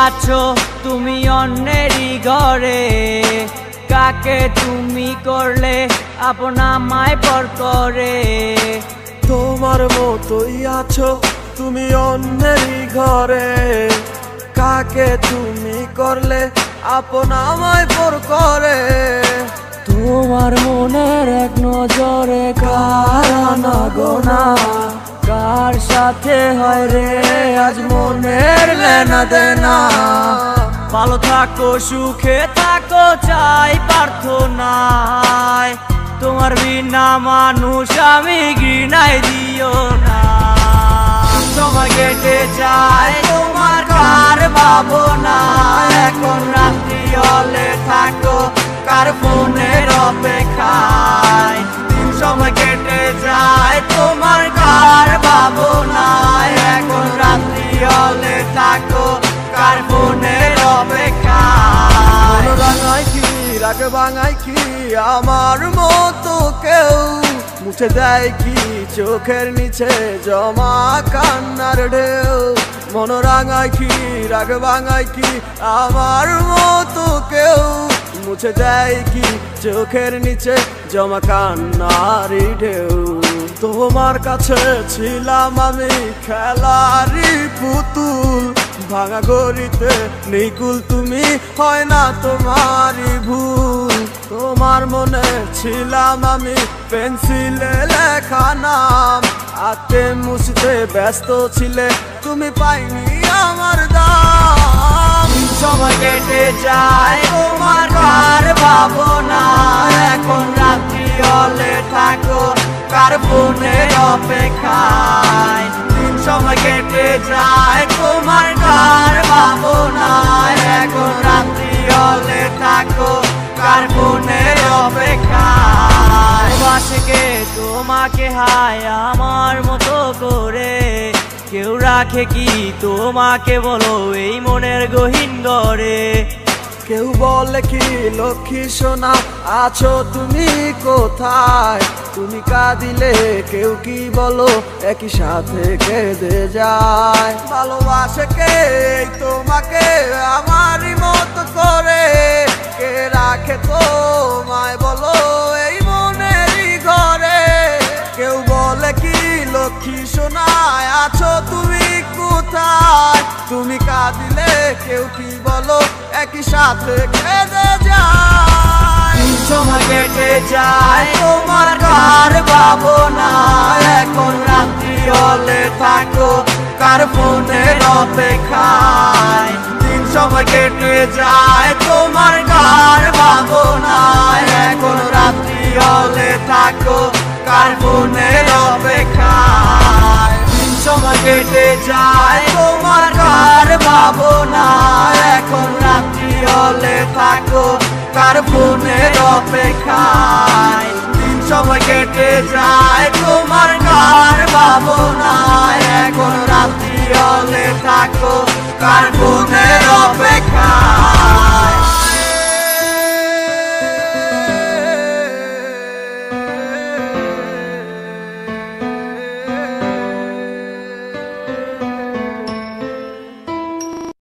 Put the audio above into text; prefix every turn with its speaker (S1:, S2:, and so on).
S1: আছো তুমি অন্যেরই ঘরে, কাকে তুমি করলে আপন আমায় পর করে।
S2: তোমার মতোই আছো তুমি অন্যেরই ঘরে, কাকে তুমি করলে আপন আমায় পর করে।
S1: তোমার মনের এক নজরে কার আনা গোনা, কার সাথে হয় রে আজ মনের লেনা দেনা। ভালো থাকো সুখে থাকো চাই প্রার্থনায়, তোমার বিনা মানুষ আমি ঘৃণায় দিও না। সময় কেটে যায় তোমার কার ভাবনা, এখন রাত্রি হলে থাকো কার ফোনের অপেক্ষায়। সময় কেটে যায় তোমার কার ভাবনা, এখন রাত্রি হলে থাকো কার ফোনের অপেক্ষায়।
S2: রাঙায় কি রাগ ভাঙায় কি আমার মতো কেউ, মুছে দেয় কি চোখের নিচে জমা কান্নার ঢেউ। মন রাঙায় কি রাগ ভাঙায় কি আমার মতো কেউ, মুছে দেয় কি চোখের নিচে জমা কান্নারি ঢেউ। তোমার কাছে ছিলাম আমি খেলারি পুতুল, ভাঙা গড়িতে নিকুল তুমি হয় না তোমারই ভুল। তোমার মনে ছিলাম আমি পেন্সিলে লেখা নাম, হাতে মুছতে ব্যস্ত ছিলে তুমি পাইনি আমার দাম।
S1: সময় কেটে যায় তোমার কার ভাবনা, এখন রাত্রি হলে থাকো কার ফোনের অপেক্ষায়। সময় কেটে যায় তোমার কার ভাবনা, এখন রাত্রি হলে থাকো কার ফোনের অপেক্ষায়। বাসকে তোমাকে হায় আমার মতো করে, কেউ রাখে কি তোমাকে বলো এই মনের গহীন ঘরে।
S2: কেউ বলে কি লক্ষ্মী সোনা আছো তুমি কোথায়, তুমি কাঁদিলে কেউ কি বলো একই সাথে কেঁদে যায়। ভালোবাসে কে তোমাকে আমারই মতো করে, কে রাখে তোমায় বলো এই মনেরই ঘরে। কেউ বলে কি লক্ষ্মী সোনা আছো তুমি কোথায়, তুমি কাঁদিলে কেউ কি বলো একই সাথে কেঁদে যায়।
S1: সময় কেটে যায় তোমার কার ভাবনা, এখন রাত্রি হলে থাকো কার ফোনের অপেক্ষায়। সময় কেটে যায় তোমার কার ভাবনা, এখন রাত্রি হলে থাকো কার ফোনের অপেক্ষায়। সময় কেটে যায় তোমার কার ভাবনা, এখন রাত্রি হলে থাকো কার ফোনের অপেক্ষায়। সময় কেটে যায়